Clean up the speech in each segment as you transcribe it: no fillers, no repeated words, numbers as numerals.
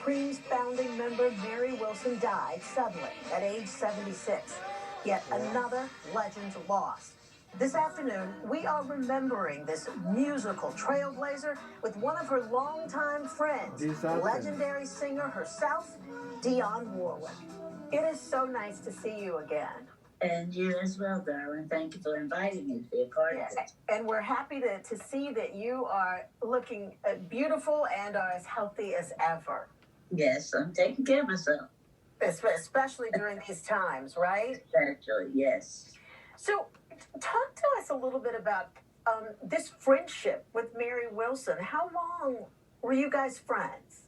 Supreme's founding member Mary Wilson died suddenly at age 76. Yet another legend lost. This afternoon, we are remembering this musical trailblazer with one of her longtime friends, legendary singer herself, Deon Warricke. It is so nice to see you again. And you as well, darling. Thank you for inviting me to be a part of it. And we're happy to see that you are looking beautiful and are as healthy as ever. Yes, I'm taking care of myself. Especially during these times, right? Especially, yes. So, talk to us a little bit about this friendship with Mary Wilson. How long were you guys friends?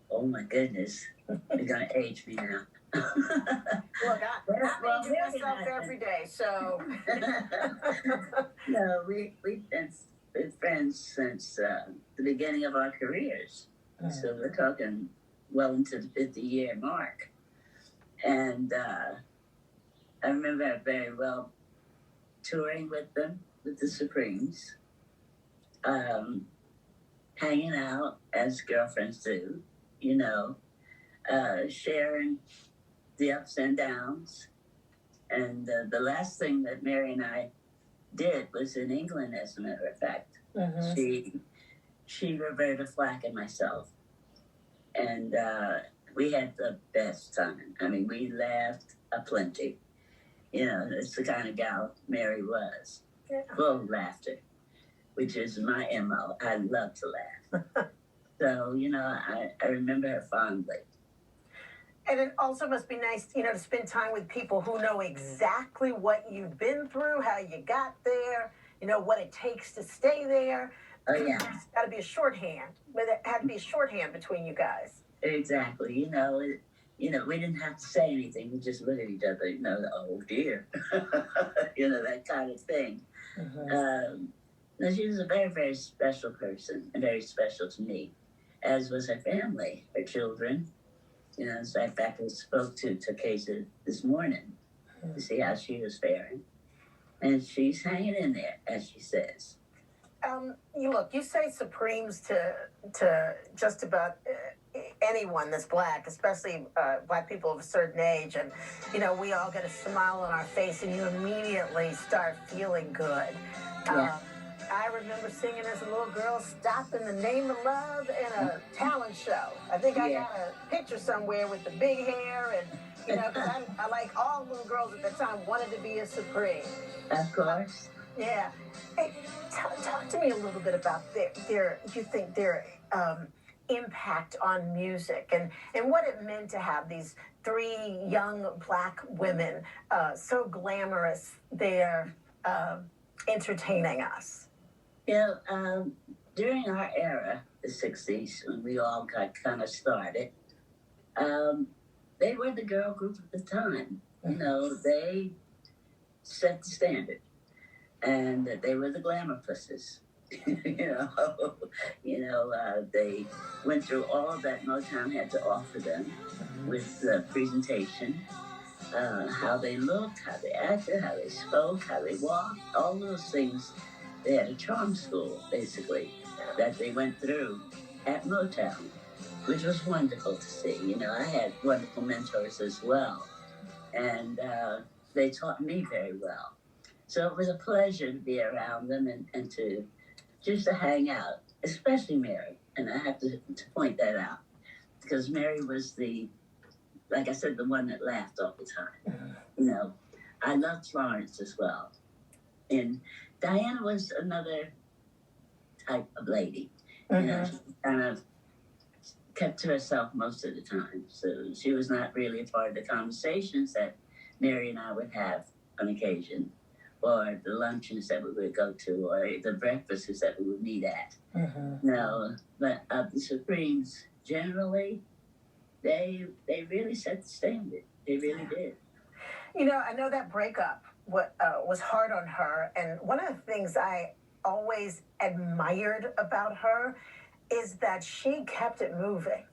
Oh, my goodness. You're going to age me now. Look, I age myself every day, so. No, we've been friends since the beginning of our careers. So we're talking well into the 50-year mark. And I remember very well touring with them, with the Supremes, hanging out as girlfriends do, you know, sharing the ups and downs. And the last thing that Mary and I did was in England, as a matter of fact. She, Roberta Flack, and myself. And we had the best time. I mean, we laughed aplenty. You know, it's the kind of gal Mary was. Yeah. Full of laughter, which is my MO. I love to laugh. So, you know, I remember her fondly. And it also must be nice, you know, to spend time with people who know exactly what you've been through, how you got there, you know, what it takes to stay there. Oh, yeah. There's got to be a shorthand. But it had to be a shorthand between you guys. Exactly. You know, we didn't have to say anything. We just look at each other, you know, oh, dear. You know, that kind of thing. No, she was a very, very special person and very special to me, as was her family, her children. You know, so in fact, I spoke to Casey this morning to see how she was faring. And she's hanging in there, as she says. You say Supremes to just about anyone that's black, especially black people of a certain age. And, you know, we all get a smile on our face and you immediately start feeling good. Yeah. I remember singing as a little girl, Stop in the Name of Love in a talent show. I think I got a picture somewhere with the big hair and, you know, because I like all little girls at the time wanted to be a Supreme. Of course. Yeah. Hey, talk to me a little bit about their impact on music and what it meant to have these three young black women so glamorous there entertaining us. You know, during our era, the 60s, when we all got kind of started, they were the girl group at the time. You know, they set the standard. And they were the glamour pusses. you know, they went through all that Motown had to offer them with the presentation, how they looked, how they acted, how they spoke, how they walked, all those things. They had a charm school, basically, that they went through at Motown, which was wonderful to see. You know, I had wonderful mentors as well, and they taught me very well. So it was a pleasure to be around them and to just to hang out, especially Mary. And I have to point that out because Mary was like I said, the one that laughed all the time. You know, I loved Florence as well. And Diana was another type of lady. You know, she kind of kept to herself most of the time. So she was not really a part of the conversations that Mary and I would have on occasion, or the luncheons that we would go to, or the breakfasts that we would meet at. No, but the Supremes, generally, they really set the standard. They really did. You know, I know that breakup was hard on her, and one of the things I always admired about her is that she kept it moving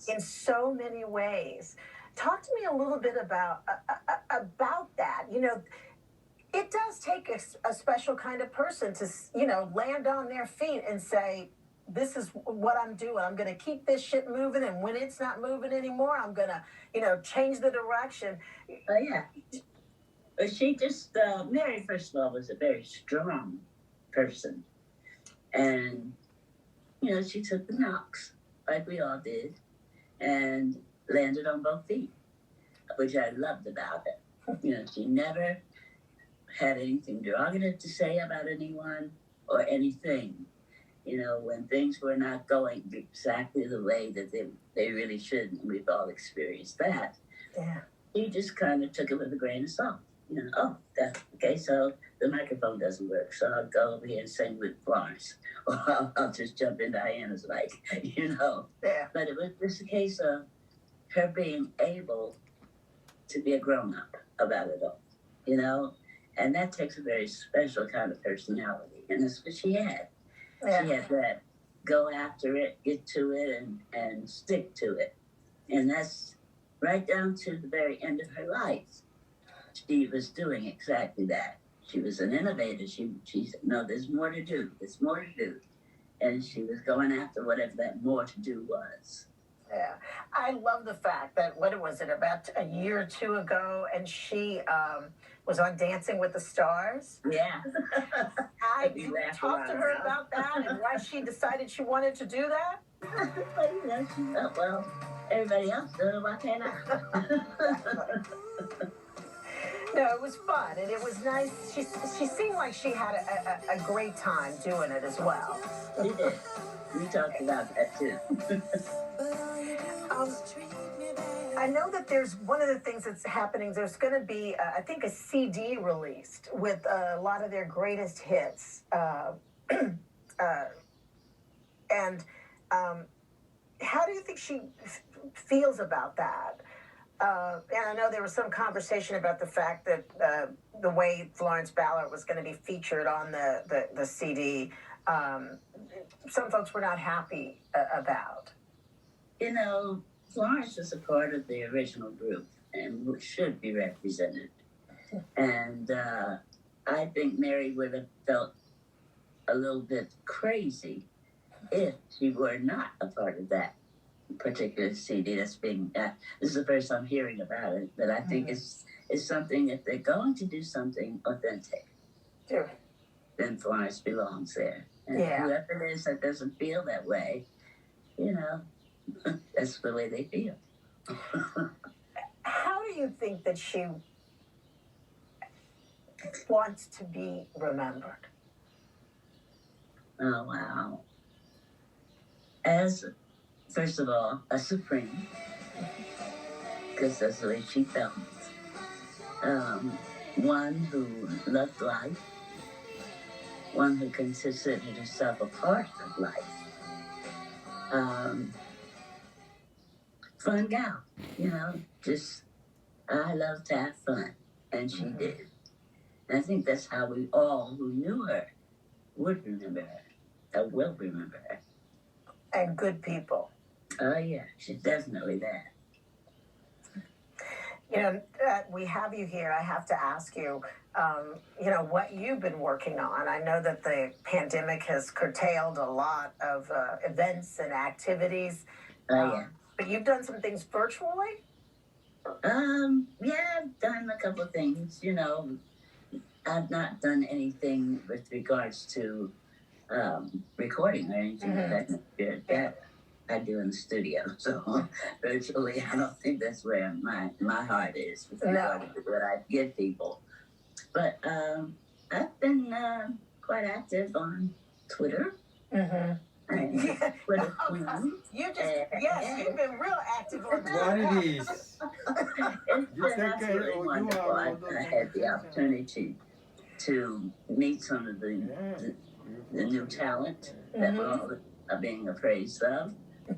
in so many ways. Talk to me a little bit about that. You know, it does take a special kind of person to, you know, land on their feet and say, this is what I'm doing. I'm going to keep this shit moving, and when it's not moving anymore, I'm going to, change the direction. Oh, yeah. But she just, Mary, first of all, was a very strong person. And, she took the knocks, like we all did, and landed on both feet, which I loved about it. She never had anything derogative to say about anyone or anything. When things were not going exactly the way that they really should, and we've all experienced that. Yeah. She just kind of took it with a grain of salt. Okay, so the microphone doesn't work, so I'll go over here and sing with Florence, or I'll just jump in Diana's mic, Yeah. But it was just a case of her being able to be a grown-up about it all, and that takes a very special kind of personality, and that's what she had. Yeah. She had that go after it, get to it, and stick to it, and that's right down to the very end of her life. She was doing exactly that. She was an innovator. She said, no, there's more to do. There's more to do. And she was going after whatever that more to do was. Yeah. I love the fact that, what was it, about a year or two ago, and she was on Dancing with the Stars. Yeah. You talked to her about that and why she decided she wanted to do that? Well, she thought, well, everybody else does it, why can't I? No, it was fun, and it was nice. She seemed like she had a great time doing it as well. She did. We talked about that, too. I know that there's one of the things that's happening. There's going to be, I think, a CD released with a lot of their greatest hits. And how do you think she feels about that? And I know there was some conversation about the fact that the way Florence Ballard was going to be featured on the CD, some folks were not happy about. Florence was a part of the original group and should be represented. And I think Mary would have felt a little bit crazy if she were not a part of that particular CD that's being, this is the first I'm hearing about it, but I think it's something, if they're going to do something authentic, Sure. then Florence belongs there. And whoever it is that doesn't feel that way, that's the way they feel. How do you think that she wants to be remembered? Oh, wow. First of all, a supreme, because that's the way she felt. One who loved life, one who considered herself a part of life. Fun gal, just, I love to have fun, and she did. And I think that's how we all who knew her would remember her, or will remember her. And good people. Oh, yeah, she's definitely that. We have you here. I have to ask you, what you've been working on. I know that the pandemic has curtailed a lot of events and activities. Oh, yeah. But you've done some things virtually? Yeah, I've done a couple of things. I've not done anything with regards to recording or anything like that. I do in the studio. So virtually, I don't think that's where my heart is with regard to what I give people. But I've been quite active on Twitter. Twitter queen. You've been real active on Twitter. What it is. It's been absolutely wonderful. I had the opportunity to meet some of the new talent that we all are being appraised of.